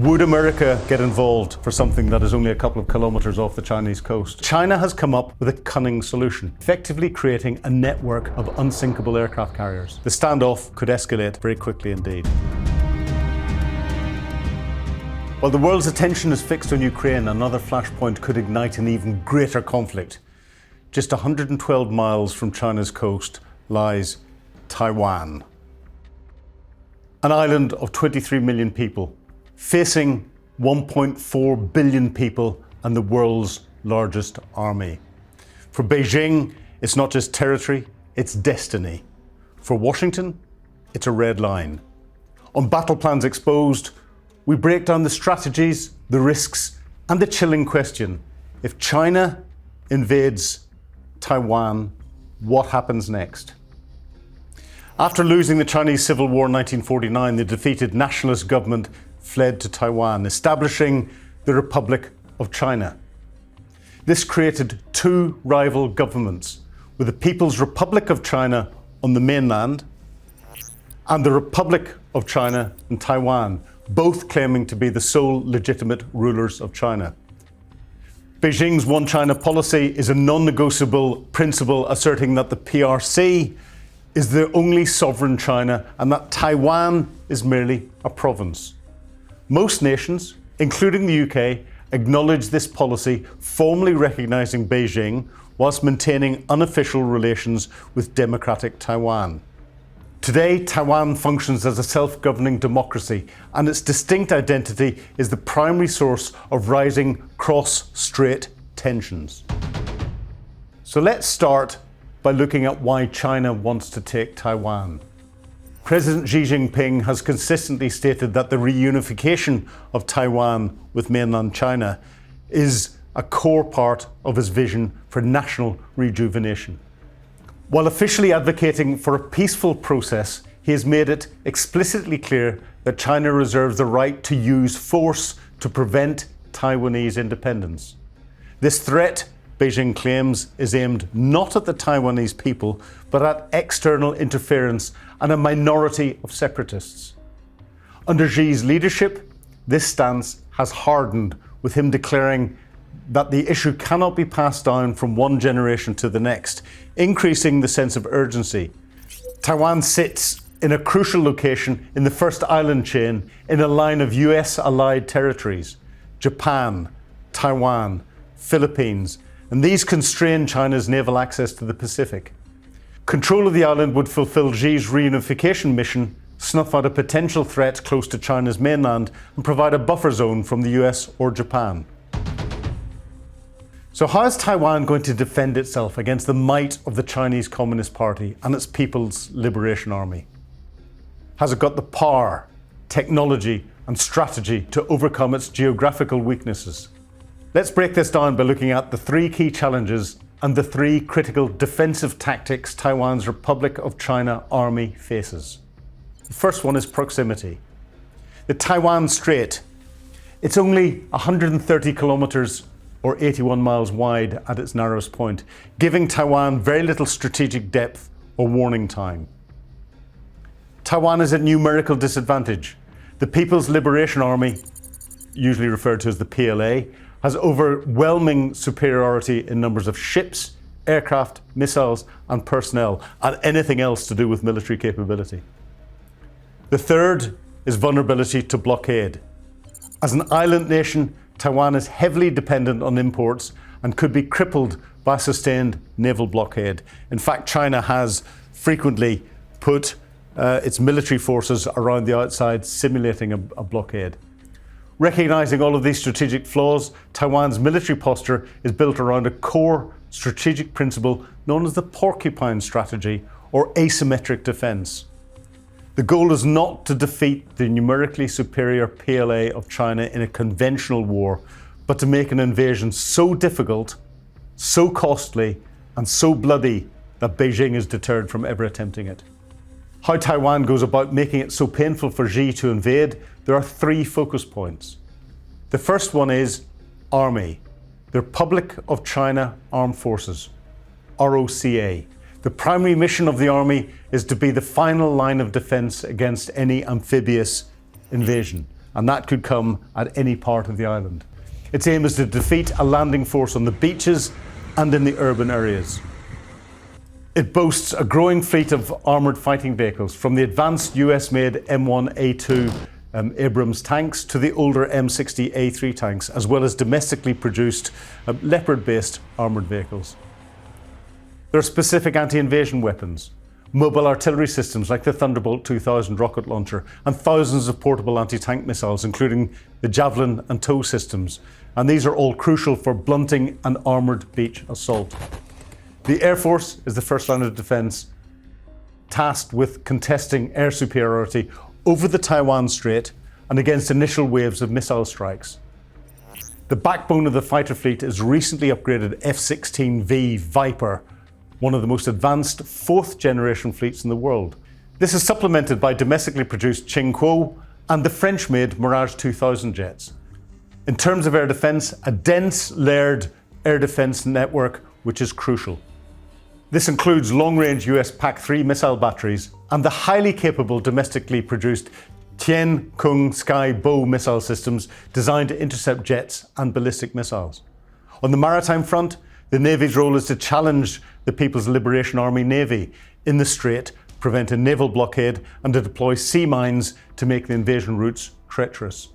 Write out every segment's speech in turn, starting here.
Would America get involved for something that is only a couple of kilometers off the Chinese coast? China has come up with a cunning solution, effectively creating a network of unsinkable aircraft carriers. The standoff could escalate very quickly indeed. While the world's attention is fixed on Ukraine, another flashpoint could ignite an even greater conflict. Just 112 miles from China's coast lies Taiwan, an island of 23 million people, facing 1.4 billion people and the world's largest army. For Beijing, it's not just territory, it's destiny. For Washington, it's a red line. On Battle Plans Exposed, we break down the strategies, the risks, and the chilling question: if China invades Taiwan, what happens next? After losing the Chinese Civil War in 1949, the defeated nationalist government fled to Taiwan, establishing the Republic of China. This created two rival governments, with the People's Republic of China on the mainland and the Republic of China in Taiwan, both claiming to be the sole legitimate rulers of China. Beijing's One China policy is a non-negotiable principle asserting that the PRC is the only sovereign China and that Taiwan is merely a province. Most nations, including the UK, acknowledge this policy, formally recognising Beijing whilst maintaining unofficial relations with democratic Taiwan. Today, Taiwan functions as a self-governing democracy, and its distinct identity is the primary source of rising cross-strait tensions. So let's start by looking at why China wants to take Taiwan. President Xi Jinping has consistently stated that the reunification of Taiwan with mainland China is a core part of his vision for national rejuvenation. While officially advocating for a peaceful process, he has made it explicitly clear that China reserves the right to use force to prevent Taiwanese independence. This threat, Beijing claims, is aimed not at the Taiwanese people, but at external interference and a minority of separatists. Under Xi's leadership, this stance has hardened, with him declaring that the issue cannot be passed down from one generation to the next, increasing the sense of urgency. Taiwan sits in a crucial location in the first island chain in a line of US allied territories: Japan, Taiwan, Philippines, and these constrain China's naval access to the Pacific. Control of the island would fulfill Xi's reunification mission, snuff out a potential threat close to China's mainland, and provide a buffer zone from the US or Japan. So how is Taiwan going to defend itself against the might of the Chinese Communist Party and its People's Liberation Army? Has it got the power, technology, and strategy to overcome its geographical weaknesses? Let's break this down by looking at the three key challenges and the three critical defensive tactics Taiwan's Republic of China army faces. The first one is proximity. The Taiwan Strait. It's only 130 kilometers or 81 miles wide at its narrowest point, giving Taiwan very little strategic depth or warning time. Taiwan is at numerical disadvantage. The People's Liberation Army, usually referred to as the PLA, has overwhelming superiority in numbers of ships, aircraft, missiles, and personnel, and anything else to do with military capability. The third is vulnerability to blockade. As an island nation, Taiwan is heavily dependent on imports and could be crippled by sustained naval blockade. In fact, China has frequently put its military forces around the outside, simulating a blockade. Recognizing all of these strategic flaws, Taiwan's military posture is built around a core strategic principle known as the Porcupine Strategy, or asymmetric defense. The goal is not to defeat the numerically superior PLA of China in a conventional war, but to make an invasion so difficult, so costly, and so bloody that Beijing is deterred from ever attempting it. How Taiwan goes about making it so painful for Xi to invade, there are three focus points. The first one is Army, the Republic of China Armed Forces, ROCA. The primary mission of the army is to be the final line of defense against any amphibious invasion. and that could come at any part of the island. Its aim is to defeat a landing force on the beaches and in the urban areas. It boasts a growing fleet of armoured fighting vehicles, from the advanced US-made M1A2 Abrams tanks to the older M60A3 tanks, as well as domestically produced Leopard-based armoured vehicles. There are specific anti-invasion weapons, mobile artillery systems like the Thunderbolt 2000 rocket launcher, and thousands of portable anti-tank missiles, including the Javelin and TOW systems. And these are all crucial for blunting an armoured beach assault. The Air Force is the first line of defence, tasked with contesting air superiority over the Taiwan Strait and against initial waves of missile strikes. The backbone of the fighter fleet is recently upgraded F-16V Viper, one of the most advanced fourth-generation fleets in the world. This is supplemented by domestically produced Qingguo and the French-made Mirage 2000 jets. In terms of air defence, a dense, layered air defence network which is crucial. This includes long-range US PAC-3 missile batteries and the highly capable domestically produced Tian-Kung Sky-Bow missile systems designed to intercept jets and ballistic missiles. On the maritime front, the Navy's role is to challenge the People's Liberation Army Navy in the Strait, prevent a naval blockade, and to deploy sea mines to make the invasion routes treacherous.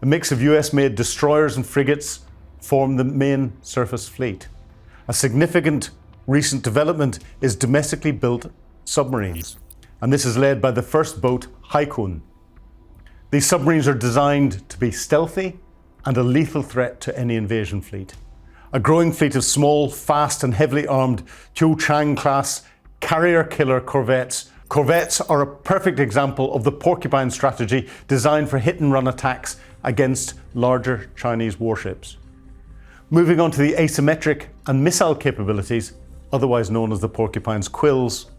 A mix of US-made destroyers and frigates form the main surface fleet. A significant recent development is domestically built submarines, and this is led by the first boat, Haikun. These submarines are designed to be stealthy and a lethal threat to any invasion fleet. A growing fleet of small, fast and heavily armed Qiuchang-class carrier-killer corvettes. Corvettes are a perfect example of the Porcupine Strategy, designed for hit-and-run attacks against larger Chinese warships. Moving on to the asymmetric and missile capabilities, otherwise known as the Porcupine's quills.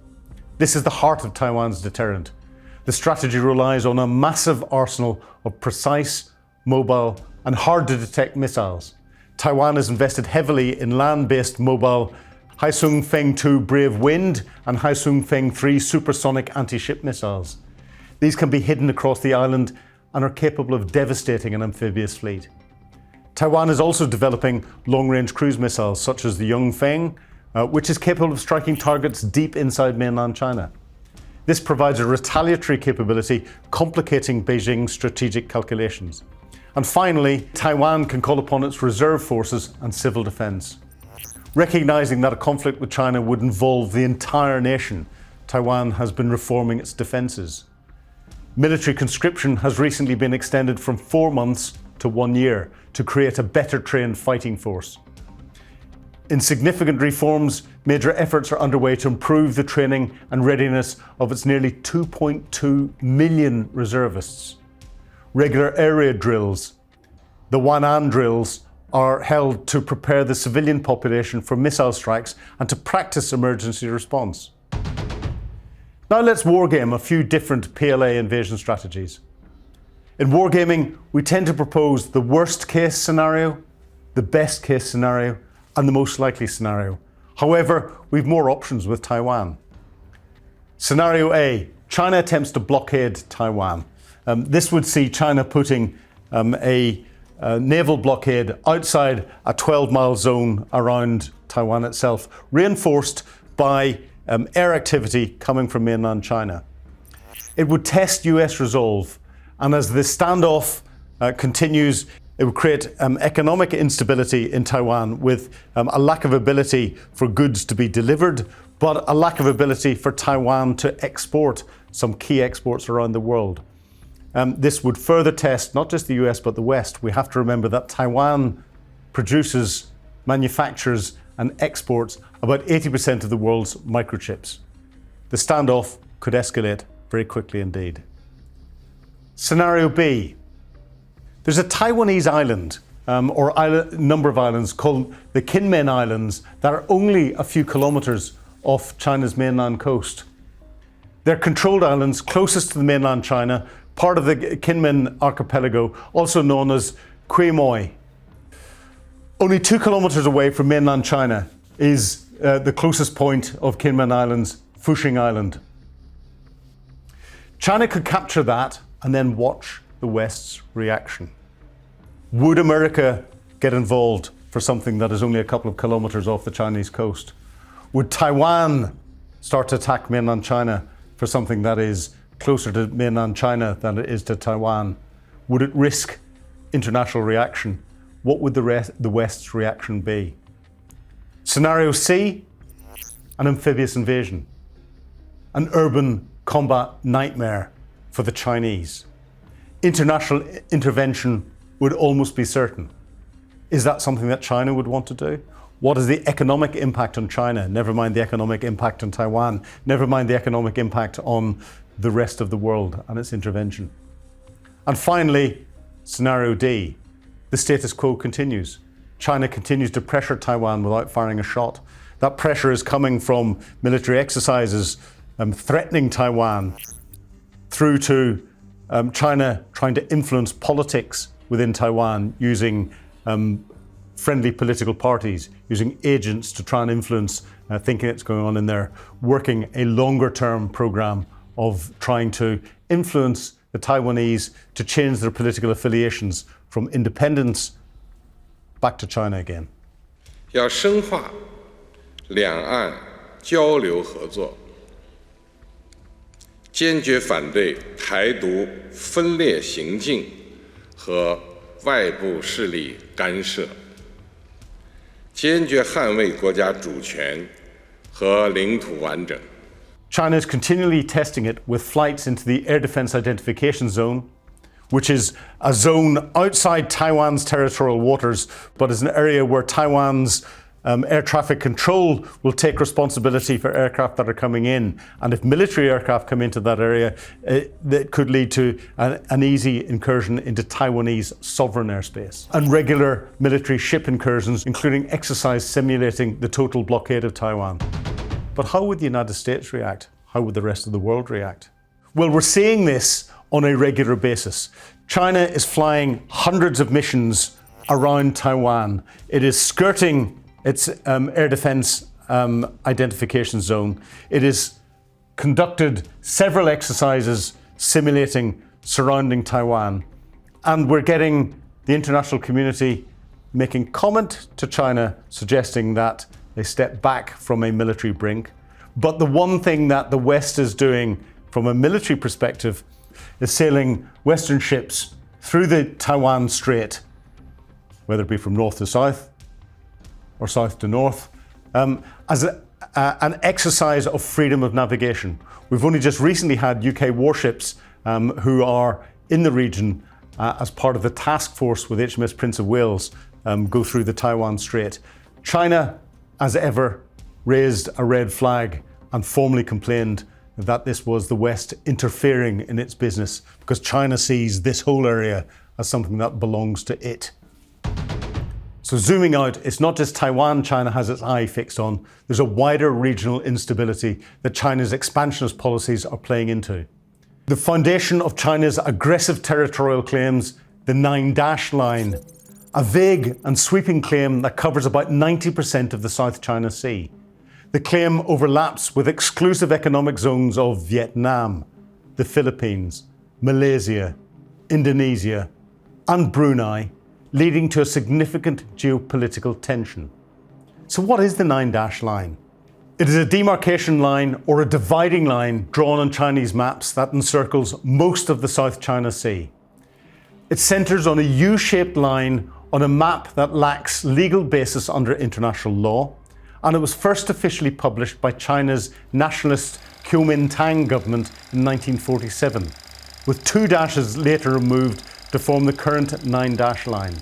This is the heart of Taiwan's deterrent. The strategy relies on a massive arsenal of precise, mobile and hard-to-detect missiles. Taiwan has invested heavily in land-based mobile Haisung Feng 2 Brave Wind and Haisung Feng 3 supersonic anti-ship missiles. These can be hidden across the island and are capable of devastating an amphibious fleet. Taiwan is also developing long-range cruise missiles such as the Yongfeng, which is capable of striking targets deep inside mainland China. This provides a retaliatory capability, complicating Beijing's strategic calculations. And finally, Taiwan can call upon its reserve forces and civil defence. Recognising that a conflict with China would involve the entire nation, Taiwan has been reforming its defences. Military conscription has recently been extended from 4 months to 1 year to create a better trained fighting force. In significant reforms, major efforts are underway to improve the training and readiness of its nearly 2.2 million reservists. Regular air raid drills, the Wanan drills, are held to prepare the civilian population for missile strikes and to practice emergency response. Now let's wargame a few different PLA invasion strategies. In wargaming, we tend to propose the worst case scenario, the best case scenario, and the most likely scenario. However, we've more options with Taiwan. Scenario A, China attempts to blockade Taiwan. This would see China putting a naval blockade outside a 12-mile zone around Taiwan itself, reinforced by air activity coming from mainland China. It would test US resolve, and as the standoff continues, it would create economic instability in Taiwan, with a lack of ability for goods to be delivered, but a lack of ability for Taiwan to export some key exports around the world. This would further test not just the US but the West. We have to remember that Taiwan produces, manufactures and exports about 80% of the world's microchips. The standoff could escalate very quickly indeed. Scenario B. There's a Taiwanese island, number of islands called the Kinmen Islands, that are only a few kilometers off China's mainland coast. They're controlled islands closest to the mainland China, part of the Kinmen archipelago, also known as Quemoy. Only 2 kilometers away from mainland China is the closest point of Kinmen Islands, Fushing Island. China could capture that and then watch the West's reaction? Would America get involved for something that is only a couple of kilometers off the Chinese coast? Would Taiwan start to attack mainland China for something that is closer to mainland China than it is to Taiwan? Would it risk international reaction? What would the West's reaction be? Scenario C, an amphibious invasion, an urban combat nightmare for the Chinese. International intervention would almost be certain. Is that something that China would want to do? What is the economic impact on China? Never mind the economic impact on Taiwan. Never mind the economic impact on the rest of the world and its intervention. And finally, scenario D, the status quo continues. China continues to pressure Taiwan without firing a shot. That pressure is coming from military exercises threatening Taiwan through to China trying to influence politics within Taiwan using friendly political parties, using agents to try and influence thinking that's going on in there, working a longer term program of trying to influence the Taiwanese to change their political affiliations from independence back to China again. 要深化两岸交流合作，坚决反对台独分裂行径和外部势力干涉，坚决捍卫国家主权和领土完整。 China is continually testing it with flights into the Air Defense Identification Zone, which is a zone outside Taiwan's territorial waters, but is an area where Taiwan's air traffic control will take responsibility for aircraft that are coming in. And if military aircraft come into that area, that could lead to an easy incursion into Taiwanese sovereign airspace. And regular military ship incursions, including exercise simulating the total blockade of Taiwan. But how would the United States react? How would the rest of the world react? Well, we're seeing this on a regular basis. China is flying hundreds of missions around Taiwan. It is skirting its air defense identification zone. It has conducted several exercises simulating surrounding Taiwan. And we're getting the international community making comment to China, suggesting that they step back from a military brink. But the one thing that the West is doing from a military perspective is sailing Western ships through the Taiwan Strait, whether it be from north to south or south to north, as an exercise of freedom of navigation. We've only just recently had UK warships who are in the region as part of the task force with HMS Prince of Wales go through the Taiwan Strait. China, as ever, raised a red flag and formally complained that this was the West interfering in its business because China sees this whole area as something that belongs to it. So zooming out, it's not just Taiwan China has its eye fixed on, there's a wider regional instability that China's expansionist policies are playing into. The foundation of China's aggressive territorial claims, the 9-dash line, a vague and sweeping claim that covers about 90% of the South China Sea. The claim overlaps with exclusive economic zones of Vietnam, the Philippines, Malaysia, Indonesia, and Brunei, leading to a significant geopolitical tension. So what is the 9-dash line? It is a demarcation line or a dividing line drawn on Chinese maps that encircles most of the South China Sea. It centres on a U-shaped line on a map that lacks legal basis under international law, and it was first officially published by China's nationalist Kuomintang government in 1947, with 2 dashes later removed to form the current 9-dash line.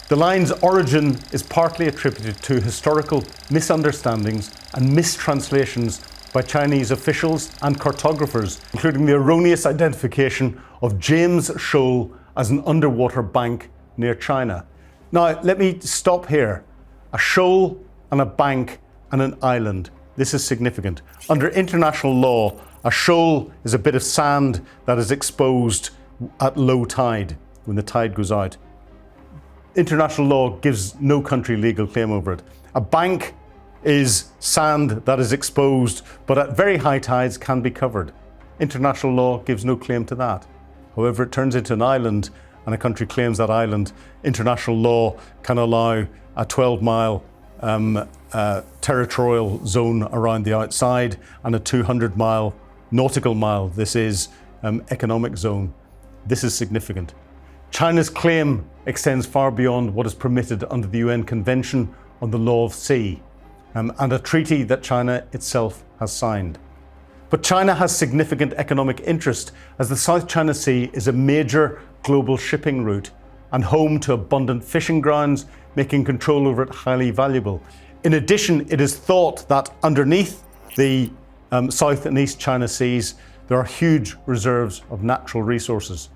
The line's origin is partly attributed to historical misunderstandings and mistranslations by Chinese officials and cartographers, including the erroneous identification of James Shoal as an underwater bank near China. Now, let me stop here. A shoal and a bank and an island. This is significant. Under international law, a shoal is a bit of sand that is exposed at low tide, when the tide goes out. International law gives no country legal claim over it. A bank is sand that is exposed, but at very high tides can be covered. International law gives no claim to that. However, it turns into an island and a country claims that island, international law can allow a 12-mile territorial zone around the outside and a 200-mile nautical mile. This is economic zone. This is significant. China's claim extends far beyond what is permitted under the UN Convention on the Law of Sea and a treaty that China itself has signed. But China has significant economic interest as the South China Sea is a major global shipping route and home to abundant fishing grounds, making control over it highly valuable. In addition, it is thought that underneath the South and East China Seas, there are huge reserves of natural resources.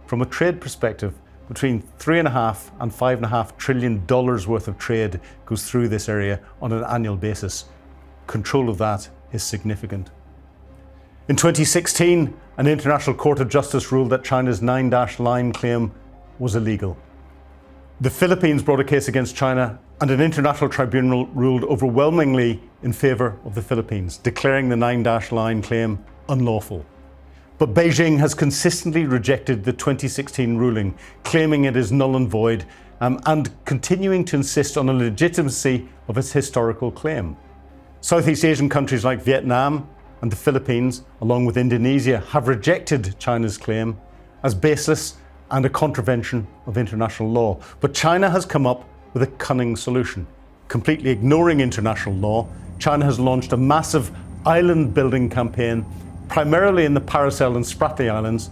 From a trade perspective, between $3.5 and $5.5 trillion worth of trade goes through this area on an annual basis. Control of that is significant. In 2016, an International Court of Justice ruled that China's 9-line claim was illegal. The Philippines brought a case against China, and an international tribunal ruled overwhelmingly in favour of the Philippines, declaring the 9-line claim unlawful. But Beijing has consistently rejected the 2016 ruling, claiming it is null and void, and continuing to insist on the legitimacy of its historical claim. Southeast Asian countries like Vietnam and the Philippines, along with Indonesia, have rejected China's claim as baseless and a contravention of international law. But China has come up with a cunning solution. Completely ignoring international law, China has launched a massive island building campaign, primarily in the Paracel and Spratly Islands.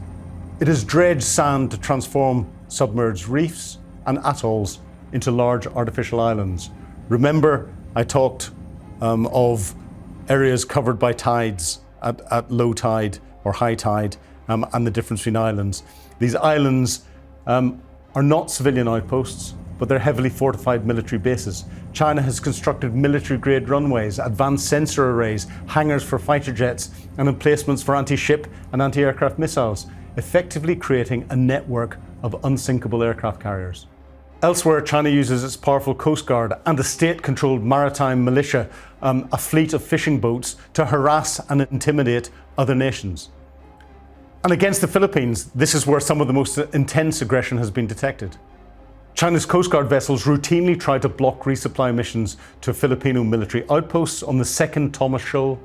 It has dredged sand to transform submerged reefs and atolls into large artificial islands. Remember, I talked of areas covered by tides at low tide or high tide and the difference between islands. These islands are not civilian outposts, but they're heavily fortified military bases. China has constructed military-grade runways, advanced sensor arrays, hangars for fighter jets, and emplacements for anti-ship and anti-aircraft missiles, effectively creating a network of unsinkable aircraft carriers. Elsewhere, China uses its powerful coast guard and a state-controlled maritime militia, a fleet of fishing boats, to harass and intimidate other nations. And against the Philippines, this is where some of the most intense aggression has been detected. China's Coast Guard vessels routinely try to block resupply missions to Filipino military outposts on the second Thomas Shoal.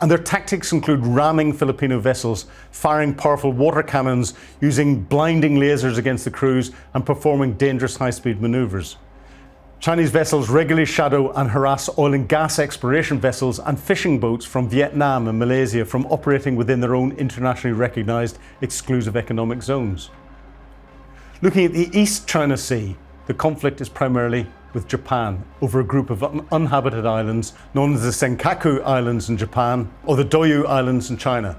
And their tactics include ramming Filipino vessels, firing powerful water cannons, using blinding lasers against the crews, and performing dangerous high-speed maneuvers. Chinese vessels regularly shadow and harass oil and gas exploration vessels and fishing boats from Vietnam and Malaysia from operating within their own internationally recognized exclusive economic zones. Looking at the East China Sea, the conflict is primarily with Japan over a group of uninhabited islands known as the Senkaku Islands in Japan or the Diaoyu Islands in China.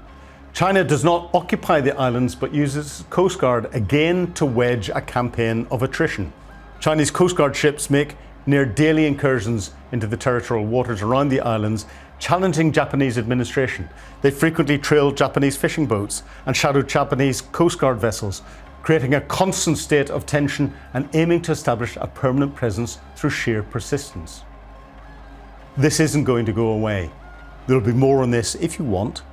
China does not occupy the islands but uses its Coast Guard again to wedge a campaign of attrition. Chinese Coast Guard ships make near daily incursions into the territorial waters around the islands, challenging Japanese administration. They frequently trail Japanese fishing boats and shadow Japanese Coast Guard vessels, creating a constant state of tension and aiming to establish a permanent presence through sheer persistence. This isn't going to go away. There'll be more on this if you want.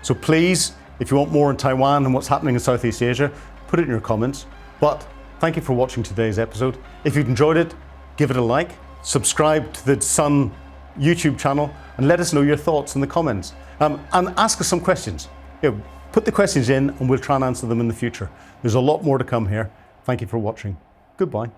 So please, if you want more on Taiwan and what's happening in Southeast Asia, put it in your comments. But thank you for watching today's episode. If you've enjoyed it, give it a like, subscribe to the Sun YouTube channel, and let us know your thoughts in the comments. And ask us some questions. Put the questions in and we'll try and answer them in the future. There's a lot more to come here. Thank you for watching. Goodbye.